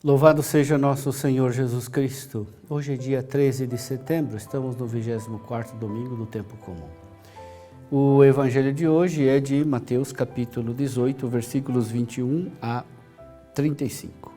Louvado seja nosso Senhor Jesus Cristo. Hoje é dia 13 de setembro, estamos no 24º domingo do tempo comum. O evangelho de hoje é de Mateus capítulo 18, versículos 21 a 35.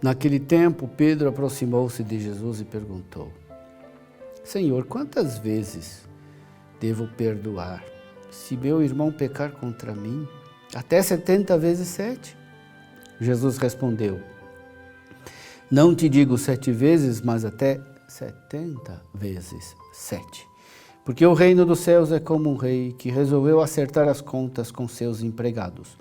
Naquele tempo, Pedro aproximou-se de Jesus e perguntou: Senhor, quantas vezes devo perdoar, se meu irmão pecar contra mim? Até 70 vezes 7? Jesus respondeu: Não te digo 7 vezes, mas até 70 vezes 7. Porque o reino dos céus é como um rei que resolveu acertar as contas com seus empregados.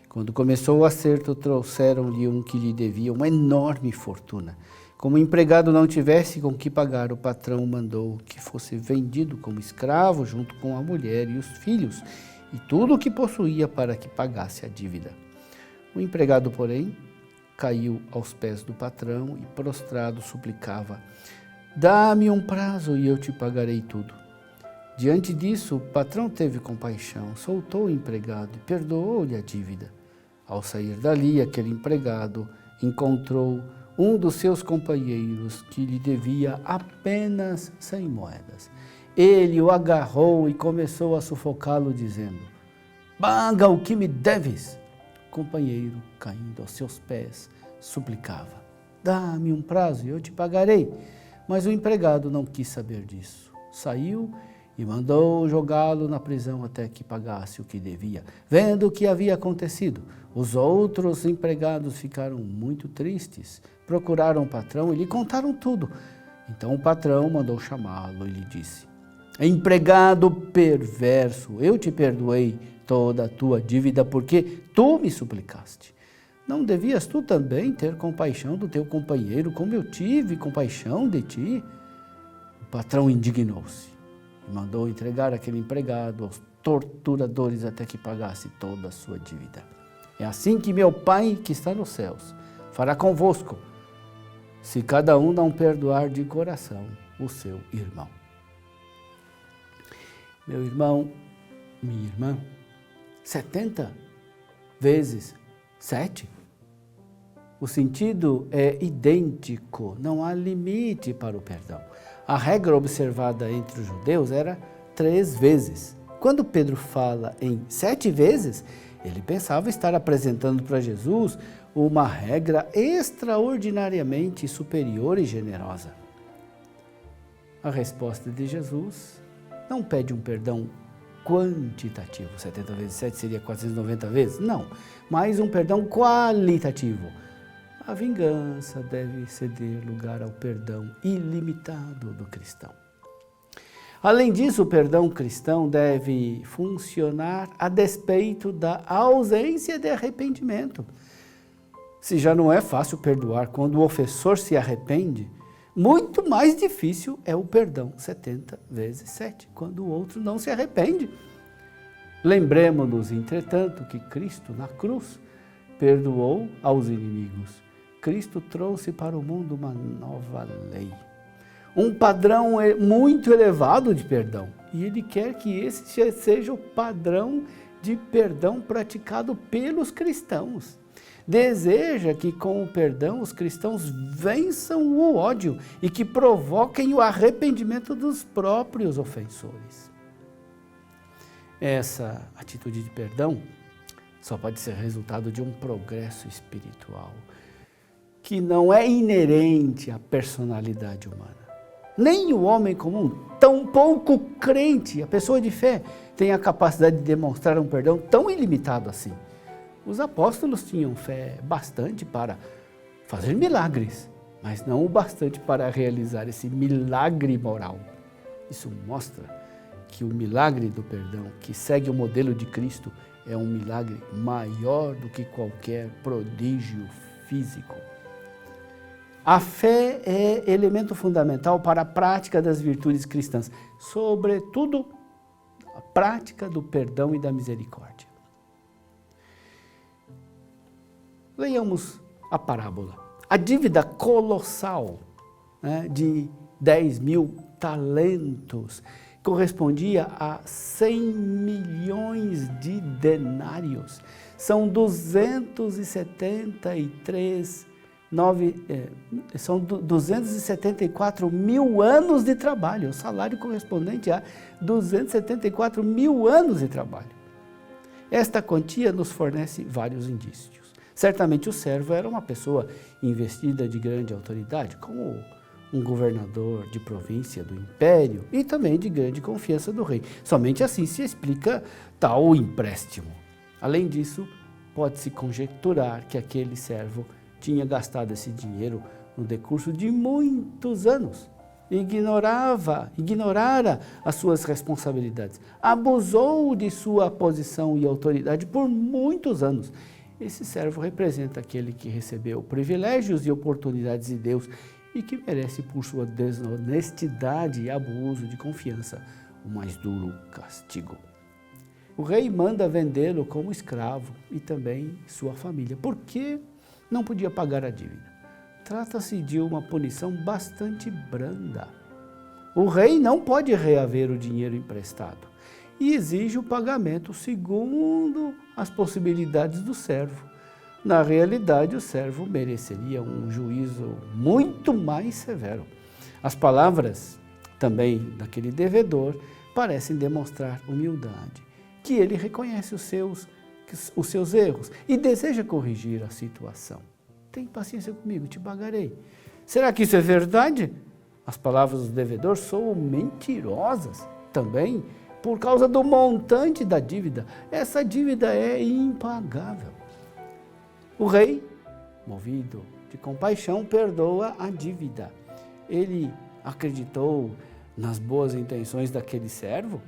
Quando começou o acerto, trouxeram-lhe um que lhe devia uma enorme fortuna. Como o empregado não tivesse com que pagar, o patrão mandou que fosse vendido como escravo junto com a mulher e os filhos e tudo o que possuía para que pagasse a dívida. O empregado, porém, caiu aos pés do patrão e, prostrado, suplicava: Dá-me um prazo e eu te pagarei tudo. Diante disso, o patrão teve compaixão, soltou o empregado e perdoou-lhe a dívida. Ao sair dali, aquele empregado encontrou um dos seus companheiros que lhe devia apenas 100 moedas. Ele o agarrou e começou a sufocá-lo, dizendo: Paga o que me deves! Companheiro, caindo aos seus pés, suplicava: Dá-me um prazo e eu te pagarei. Mas o empregado não quis saber disso. Saiu e mandou jogá-lo na prisão até que pagasse o que devia. Vendo o que havia acontecido, os outros empregados ficaram muito tristes. Procuraram o patrão e lhe contaram tudo. Então o patrão mandou chamá-lo e lhe disse: Empregado perverso, eu te perdoei toda a tua dívida porque tu me suplicaste. Não devias tu também ter compaixão do teu companheiro, como eu tive compaixão de ti? O patrão indignou-se e mandou entregar aquele empregado aos torturadores até que pagasse toda a sua dívida. É assim que meu Pai que está nos céus fará convosco, se cada um não perdoar de coração o seu irmão. Meu irmão, minha irmã, 70 vezes 7? O sentido é idêntico, não há limite para o perdão. A regra observada entre os judeus era 3 vezes. Quando Pedro fala em 7 vezes, ele pensava estar apresentando para Jesus uma regra extraordinariamente superior e generosa. A resposta de Jesus não pede um perdão quantitativo, 70 vezes 7 seria 490 vezes? Não, mas um perdão qualitativo. A vingança deve ceder lugar ao perdão ilimitado do cristão. Além disso, o perdão cristão deve funcionar a despeito da ausência de arrependimento. Se já não é fácil perdoar quando o ofensor se arrepende, muito mais difícil é o perdão 70 vezes 7, quando o outro não se arrepende. Lembremos-nos, entretanto, que Cristo, na cruz, perdoou aos inimigos. Cristo trouxe para o mundo uma nova lei, um padrão muito elevado de perdão. E Ele quer que esse seja o padrão de perdão praticado pelos cristãos. Deseja que com o perdão os cristãos vençam o ódio e que provoquem o arrependimento dos próprios ofensores. Essa atitude de perdão só pode ser resultado de um progresso espiritual que não é inerente à personalidade humana. Nem o homem comum, tampouco o crente, a pessoa de fé, tem a capacidade de demonstrar um perdão tão ilimitado assim. Os apóstolos tinham fé bastante para fazer milagres, mas não o bastante para realizar esse milagre moral. Isso mostra que o milagre do perdão, que segue o modelo de Cristo, é um milagre maior do que qualquer prodígio físico. A fé é elemento fundamental para a prática das virtudes cristãs, sobretudo a prática do perdão e da misericórdia. Leiamos a parábola. A dívida colossal, de 10.000 talentos correspondia a 100 milhões de denários. São 274 mil anos de trabalho, o salário correspondente a 274 mil anos de trabalho. Esta quantia nos fornece vários indícios. Certamente o servo era uma pessoa investida de grande autoridade, como um governador de província do império e também de grande confiança do rei. Somente assim se explica tal empréstimo. Além disso, pode-se conjecturar que aquele servo tinha gastado esse dinheiro no decurso de muitos anos. Ignorara as suas responsabilidades, abusou de sua posição e autoridade por muitos anos. Esse servo representa aquele que recebeu privilégios e oportunidades de Deus e que merece, por sua desonestidade e abuso de confiança, o mais duro castigo. O rei manda vendê-lo como escravo e também sua família, porque não podia pagar a dívida. Trata-se de uma punição bastante branda. O rei não pode reaver o dinheiro emprestado e exige o pagamento segundo as possibilidades do servo. Na realidade, o servo mereceria um juízo muito mais severo. As palavras também daquele devedor parecem demonstrar humildade, que ele reconhece os seus erros e deseja corrigir a situação. Tem paciência comigo, te pagarei. Será que isso é verdade? As palavras do devedor são mentirosas também por causa do montante da dívida. Essa dívida é impagável. O rei, movido de compaixão, perdoa a dívida. Ele acreditou nas boas intenções daquele servo?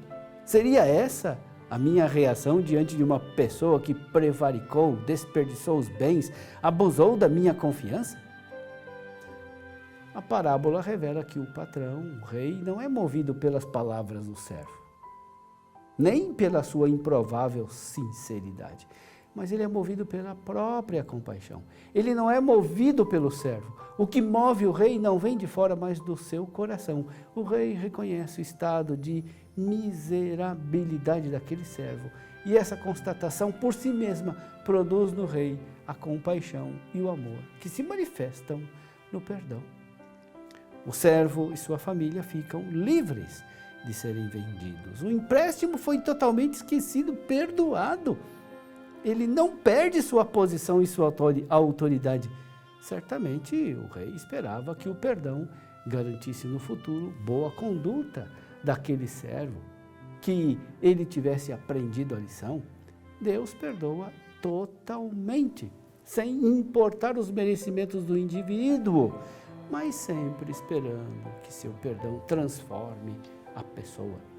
Seria essa a minha reação diante de uma pessoa que prevaricou, desperdiçou os bens, abusou da minha confiança? A parábola revela que o patrão, o rei, não é movido pelas palavras do servo, nem pela sua improvável sinceridade, mas ele é movido pela própria compaixão. Ele não é movido pelo servo. O que move o rei não vem de fora, mas do seu coração. O rei reconhece o estado de miserabilidade daquele servo. E essa constatação por si mesma produz no rei a compaixão e o amor, que se manifestam no perdão. O servo e sua família ficam livres de serem vendidos. O empréstimo foi totalmente esquecido, perdoado. Ele não perde sua posição e sua autoridade. Certamente o rei esperava que o perdão garantisse no futuro boa conduta daquele servo, que ele tivesse aprendido a lição. Deus perdoa totalmente, sem importar os merecimentos do indivíduo, mas sempre esperando que seu perdão transforme a pessoa.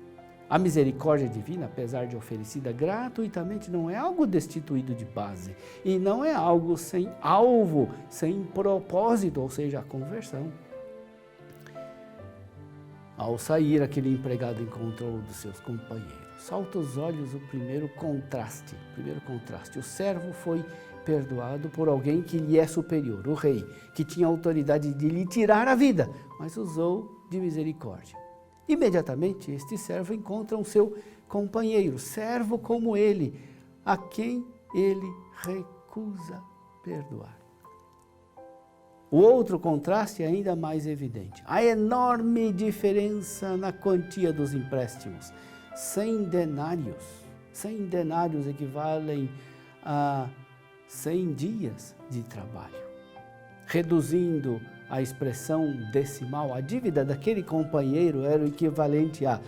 A misericórdia divina, apesar de oferecida gratuitamente, não é algo destituído de base e não é algo sem alvo, sem propósito, ou seja, a conversão. Ao sair, aquele empregado encontrou dos seus companheiros. Salta aos olhos o primeiro contraste. O servo foi perdoado por alguém que lhe é superior, o rei, que tinha autoridade de lhe tirar a vida, mas usou de misericórdia. Imediatamente, este servo encontra um seu companheiro, servo como ele, a quem ele recusa perdoar. O outro contraste é ainda mais evidente. A enorme diferença na quantia dos empréstimos. 100 denários. 100 denários equivalem a 100 dias de trabalho. Reduzindo a expressão decimal, a dívida daquele companheiro era o equivalente a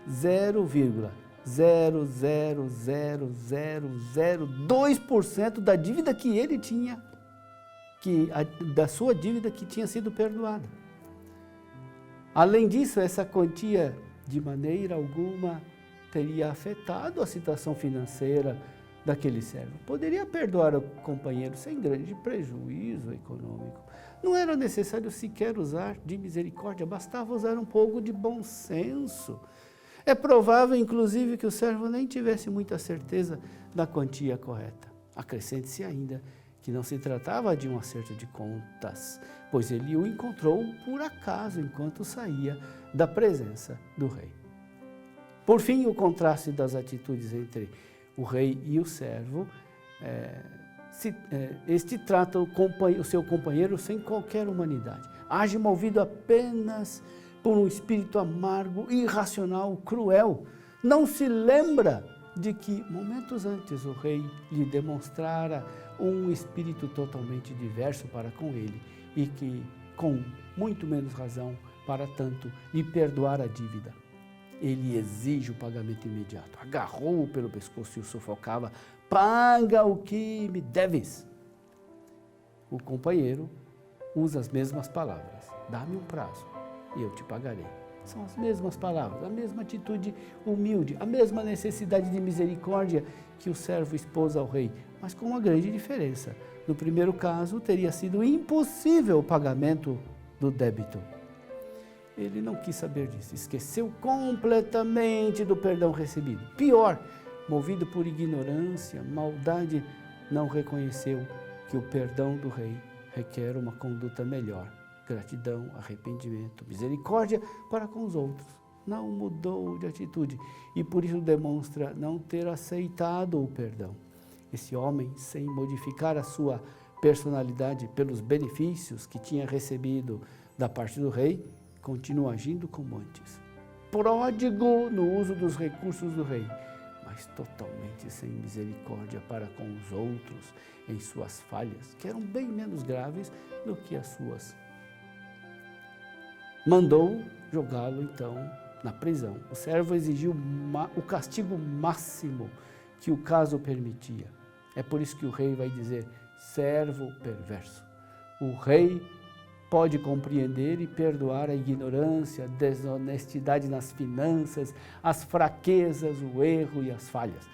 0,00002% da dívida que ele tinha, da sua dívida que tinha sido perdoada. Além disso, essa quantia de maneira alguma teria afetado a situação financeira daquele servo. Poderia perdoar o companheiro sem grande prejuízo econômico. Não era necessário sequer usar de misericórdia, bastava usar um pouco de bom senso. É provável, inclusive, que o servo nem tivesse muita certeza da quantia correta. Acrescente-se ainda que não se tratava de um acerto de contas, pois ele o encontrou por acaso enquanto saía da presença do rei. Por fim, o contraste das atitudes entre o rei e o servo. Este trata o seu companheiro sem qualquer humanidade. Age movido apenas por um espírito amargo, irracional, cruel. Não se lembra de que momentos antes o rei lhe demonstrara um espírito totalmente diverso para com ele e que, com muito menos razão, para tanto, lhe perdoar a dívida. Ele exige o pagamento imediato. Agarrou-o pelo pescoço e o sufocava. Paga o que me deves. O companheiro usa as mesmas palavras. Dá-me um prazo e eu te pagarei. São as mesmas palavras, a mesma atitude humilde, a mesma necessidade de misericórdia que o servo expôs ao rei, mas com uma grande diferença. No primeiro caso, teria sido impossível o pagamento do débito. Ele não quis saber disso, esqueceu completamente do perdão recebido. Pior, movido por ignorância, maldade, não reconheceu que o perdão do rei requer uma conduta melhor. Gratidão, arrependimento, misericórdia para com os outros. Não mudou de atitude e por isso demonstra não ter aceitado o perdão. Esse homem, sem modificar a sua personalidade pelos benefícios que tinha recebido da parte do rei, continua agindo como antes. Pródigo no uso dos recursos do rei, mas totalmente sem misericórdia para com os outros em suas falhas, que eram bem menos graves do que as suas. Mandou jogá-lo, então, na prisão. O servo exigiu o castigo máximo que o caso permitia. É por isso que o rei vai dizer, servo perverso. O rei pode compreender e perdoar a ignorância, a desonestidade nas finanças, as fraquezas, o erro e as falhas,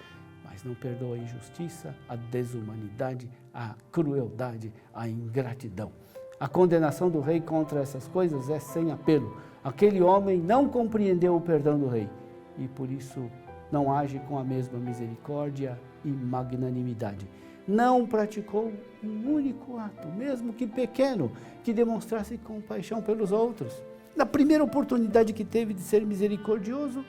mas não perdoa a injustiça, a desumanidade, a crueldade, a ingratidão. A condenação do rei contra essas coisas é sem apelo. Aquele homem não compreendeu o perdão do rei e por isso não age com a mesma misericórdia e magnanimidade. Não praticou um único ato, mesmo que pequeno, que demonstrasse compaixão pelos outros. Na primeira oportunidade que teve de ser misericordioso,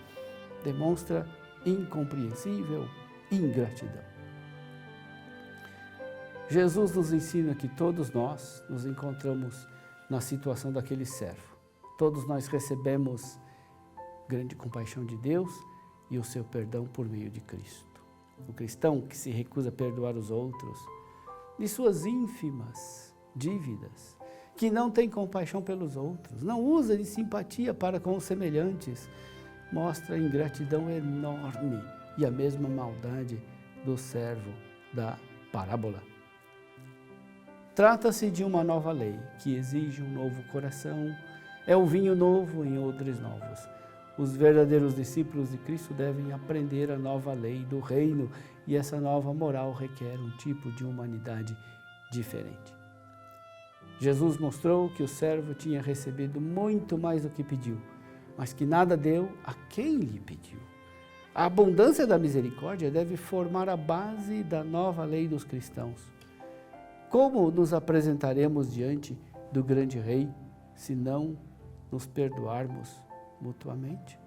demonstra incompreensível ingratidão. Jesus nos ensina que todos nós nos encontramos na situação daquele servo. Todos nós recebemos grande compaixão de Deus e o seu perdão por meio de Cristo. O cristão que se recusa a perdoar os outros de suas ínfimas dívidas, que não tem compaixão pelos outros, não usa de simpatia para com os semelhantes, mostra ingratidão enorme e a mesma maldade do servo da parábola. Trata-se de uma nova lei que exige um novo coração, é o vinho novo em odres novos. Os verdadeiros discípulos de Cristo devem aprender a nova lei do reino e essa nova moral requer um tipo de humanidade diferente. Jesus mostrou que o servo tinha recebido muito mais do que pediu, mas que nada deu a quem lhe pediu. A abundância da misericórdia deve formar a base da nova lei dos cristãos. Como nos apresentaremos diante do grande rei se não nos perdoarmos mutuamente?